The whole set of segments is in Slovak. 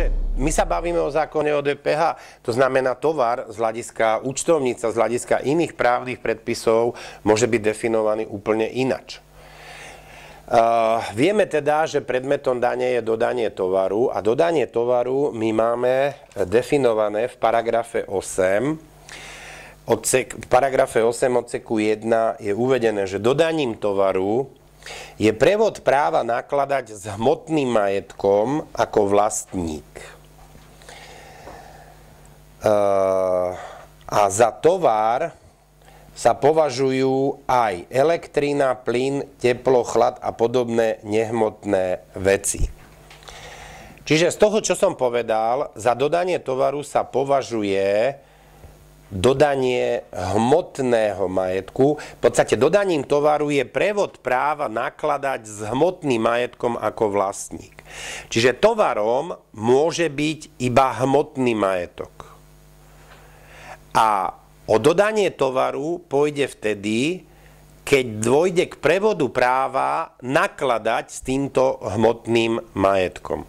Pretože my sa bavíme o zákone o DPH, to znamená tovar z hľadiska účtovníca, z hľadiska iných právnych predpisov môže byť definovaný úplne inač. Vieme teda, že predmetom dane je dodanie tovaru a dodanie tovaru my máme definované v paragrafe 8. V paragrafe 8 odseku 1 je uvedené, že dodaním tovaru je prevod práva nakladať s hmotným majetkom ako vlastník. A za tovar sa považujú aj elektrina, plyn, teplo, chlad a podobné nehmotné veci. Čiže z toho, čo som povedal, za dodanie tovaru sa považuje dodanie hmotného majetku. V podstate dodaním tovaru je prevod práva nakladať s hmotným majetkom ako vlastník. Čiže tovarom môže byť iba hmotný majetok. A o dodanie tovaru pôjde vtedy, keď dôjde k prevodu práva nakladať s týmto hmotným majetkom.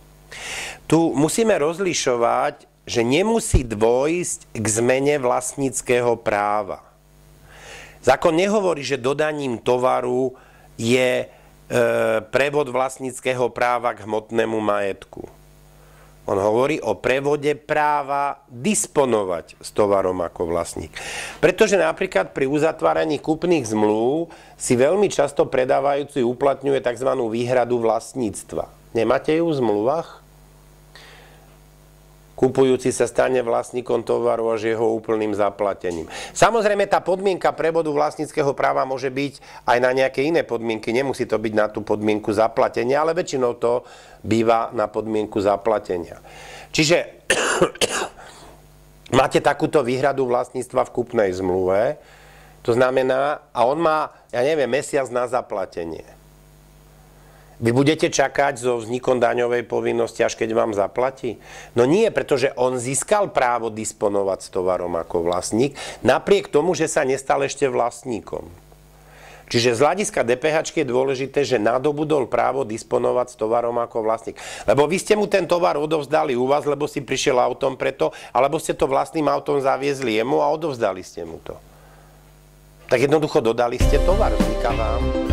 Tu musíme rozlišovať, že nemusí dôjsť k zmene vlastníckeho práva. Zákon nehovorí, že dodaním tovaru je prevod vlastníckeho práva k hmotnému majetku. On hovorí o prevode práva disponovať s tovarom ako vlastník. Pretože napríklad pri uzatváraní kúpnych zmluv si veľmi často predávajúci uplatňuje tzv. Výhradu vlastníctva. Nemáte ju v zmluvách? Kupujúci sa stane vlastníkom tovaru až jeho úplným zaplatením. Samozrejme, tá podmienka prevodu vlastníckeho práva môže byť aj na nejaké iné podmienky. Nemusí to byť na tú podmienku zaplatenia, ale väčšinou to býva na podmienku zaplatenia. Čiže máte takúto výhradu vlastníctva v kúpnej zmluve, to znamená, a on má, ja neviem, mesiac na zaplatenie. Vy budete čakať so vznikom daňovej povinnosti, až keď vám zaplatí? No nie, pretože on získal právo disponovať s tovarom ako vlastník, napriek tomu, že sa nestal ešte vlastníkom. Čiže z hľadiska DPH je dôležité, že nadobudol právo disponovať s tovarom ako vlastník. Lebo vy ste mu ten tovar odovzdali u vás, lebo si prišiel autom preto, alebo ste to vlastným autom zaviezli jemu a odovzdali ste mu to. Tak jednoducho dodali ste tovar, vzniká vám